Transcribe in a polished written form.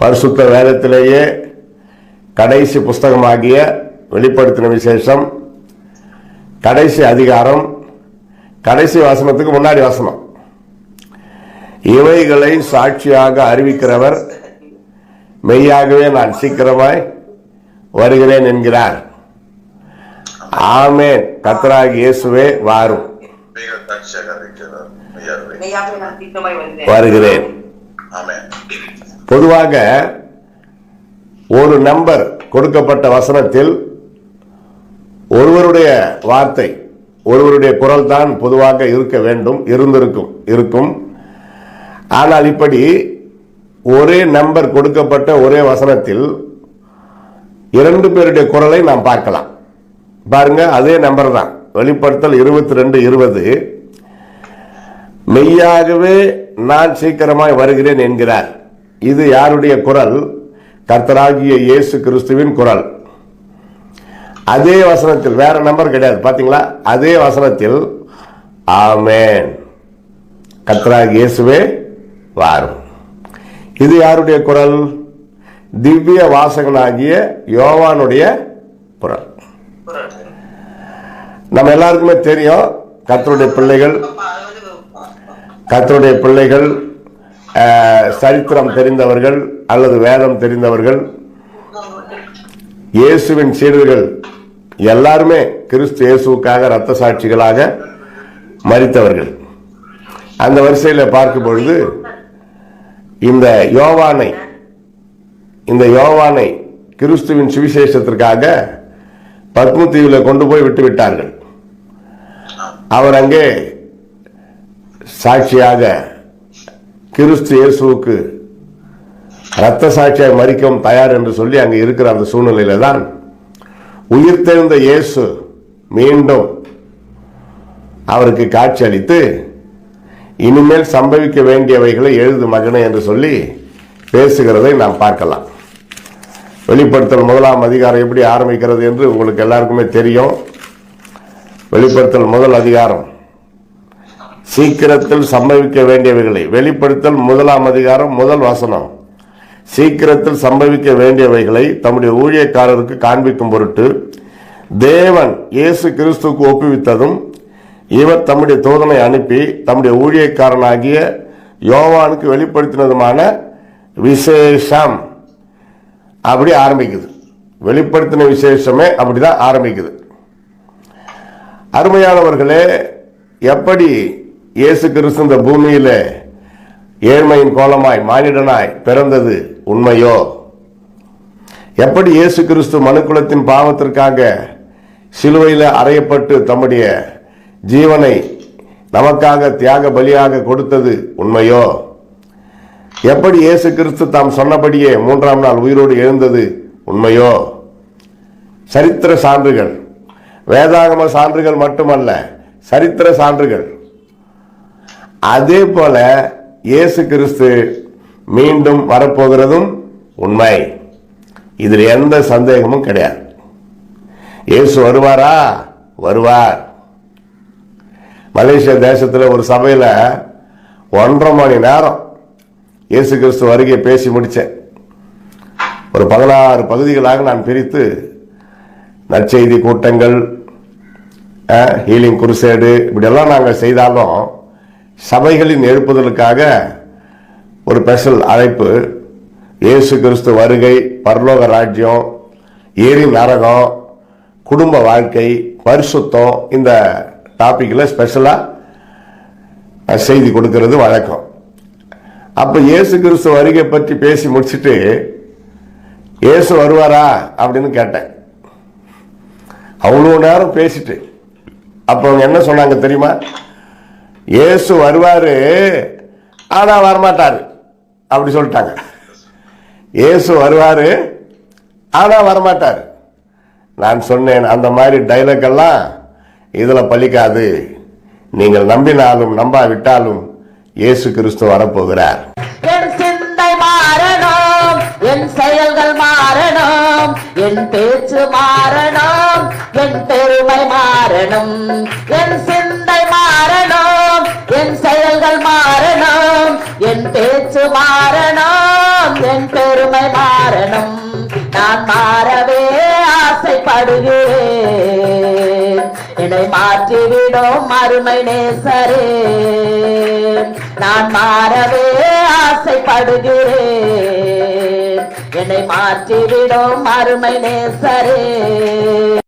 பரிசுத்த வேதத்திலேயே கடைசி புஸ்தகமாகிய வெளிப்படுத்தின விசேஷம் கடைசி அதிகாரம் கடைசி வசனத்துக்கு முன்னாடி வசனம், இவைகளை சாட்சியாக அறிவிக்கிறவர் மெய்யாகவே நான் சீக்கிரமாய் வருகிறேன் என்கிறார். ஆமென். கர்த்தராகிய இயேசுவே வாரும். வருகிறேன். பொதுவாக ஒரு நம்பர் கொடுக்கப்பட்ட வசனத்தில் ஒருவருடைய வார்த்தை, ஒருவருடைய குரல் தான் பொதுவாக இருக்க வேண்டும், இருக்கும். ஆனால் இப்படி ஒரே நம்பர் கொடுக்கப்பட்ட ஒரே வசனத்தில் 2 பேருடைய குரலை நாம் பார்க்கலாம். பாருங்க, அதே நம்பர் தான். வெளிப்படுத்தல் 22:20, மெய்யாகவே நான் சீக்கிரமாய் வருகிறேன் என்கிறார். இது யாருடைய குரல்? கர்த்தராகிய இயேசு கிறிஸ்துவின் குரல். அதே வசனத்தில், வேற நம்பர் கிடையாது, பாத்தீங்களா? அதே வசனத்தில் ஆமென், கர்த்தராகிய இயேசுவே வாரும். இது யாருடைய குரல்? திவ்ய வாசகனாகிய யோவானுடைய குரல். நம்ம எல்லாருக்குமே தெரியும், கர்த்தருடைய பிள்ளைகள் சரித்திரம் தெரிந்தவர்கள் அல்லது வேதம் தெரிந்தவர்கள், இயேசுவின் சீடர்கள் எல்லாருமே கிறிஸ்து இயேசுவுக்காக இரத்த சாட்சிகளாக மரித்தவர்கள். அந்த வரிசையில் பார்க்கும் பொழுது இந்த யோவானை கிறிஸ்துவின் சுவிசேஷத்திற்காக பத்மு தீவில் கொண்டு போய் விட்டு விட்டார்கள். அவர் அங்கே சாட்சியாக கிறிஸ்து இயேசுவுக்கு இரத்த சாட்சியாக மரிக்கவும் தயார் என்று சொல்லி அங்கே இருக்கிற அந்த சூழ்நிலையில தான் உயிர்த்தெழுந்த இயேசு மீண்டும் அவருக்கு காட்சி அளித்து, இனிமேல் சம்பவிக்க வேண்டியவைகளை எழுது மகனே என்று சொல்லி பேசுகிறதை நாம் பார்க்கலாம். வெளிப்படுத்தல் 1ஆம் அதிகாரம் எப்படி ஆரம்பிக்கிறது என்று உங்களுக்கு எல்லாருக்குமே தெரியும். வெளிப்படுத்தல் 1 அதிகாரம் சீக்கிரத்தில் சம்பவிக்க வேண்டியவைகளை, வெளிப்படுத்தல் 1ஆம் அதிகாரம் 1 வசனம், சீக்கிரத்தில் சம்பவிக்க வேண்டியவைகளை தம்முடைய ஊழியக்காரருக்கு காண்பிக்கும் பொருட்டு தேவன் இயேசு கிறிஸ்துவுக்கு ஒப்புவித்ததும், இவர் தம்முடைய தூதனை அனுப்பி தம்முடைய ஊழியக்காரனாகிய யோவானுக்கு வெளிப்படுத்தினதுமான விசேஷம். அப்படி ஆரம்பிக்குது. வெளிப்படுத்தின விசேஷமே அப்படிதான் ஆரம்பிக்குது. அருமையானவர்களே, எப்படி இயேசு கிறிஸ்து இந்த பூமியில ஏழ்மையின் கோலமாய் மானிடனாய் பிறந்தது உண்மையோ, எப்படி இயேசு கிறிஸ்து மனுக்குலத்தின் பாவத்திற்காக சிலுவையில் அறையப்பட்டு தம்முடைய ஜீவனை நமக்காக தியாக பலியாக கொடுத்தது உண்மையோ, எப்படி இயேசு கிறிஸ்து தாம் சொன்னபடியே 3ஆம் நாள் உயிரோடு எழுந்தது உண்மையோ, சரித்திர சான்றுகள், வேதாகம சான்றுகள் மட்டுமல்ல, சரித்திர சான்றுகள். அதே போல இயேசு கிறிஸ்து மீண்டும் வரப்போகிறதும் உண்மை. இதில் எந்த சந்தேகமும் கிடையாது. இயேசு வருவாரா? வருவார். மலேசியா தேசத்தில் ஒரு சபையில் 1.5 மணி நேரம் இயேசு கிறிஸ்து வருகை பேசி முடித்தேன். ஒரு 16 பகுதிகளாக நான் பிரித்து நற்செய்தி கூட்டங்கள், ஹீலிங் குருசேடு இப்படியெல்லாம் நாங்கள் செய்தாலும் சபைகளின் எழுப்புதலுக்காக ஒரு ஸ்பெஷல் அழைப்பு, இயேசு கிறிஸ்து வருகை, பரலோக ராஜ்யம், ஏரி நரகம், குடும்ப வாழ்க்கை, பரிசுத்தம், இந்த டாபிக்கில் ஸ்பெஷலாக செய்தி கொடுக்கிறது வழக்கம். அப்போ இயேசு கிறிஸ்து வருகை பற்றி பேசி முடிச்சுட்டு இயேசு வருவாரா அப்படின்னு கேட்டேன். அவ்வளோ நேரம் பேசிட்டு அப்போ அவங்க என்ன சொன்னாங்க தெரியுமா? இயேசு வருவாரு, ஆனா வரமாட்டாரு அப்படி சொல்லிட்டாங்க. இயேசு வருவாரு, ஆனா வரமாட்டாரு. நான் சொன்னேன், அந்த மாதிரி டைலாக் எல்லாம் இதுல பலிக்காது. நீங்கள் நம்பினாலும் நம்பாவிட்டாலும் இயேசு கிறிஸ்து வரப்போகிறார். என் சிந்தை மாறணும், என் செயல்கள் மாறணும், என் பேச்சு மாறணும், என் பெருமை மாறணும். என் சிந்தை மாறணும், என் செயல்கள் மாறணும், என் பேச்சு மாறணும், என் பெருமை மாறணும். நான் மாறவே ஆசைப்படுகிறேன். என்னை மாற்றிவிடும் அருமை நேசரே. நான் மாறவே ஆசைப்படுகிறேன். என்னை மாற்றிவிடும் அருமை நேசரே.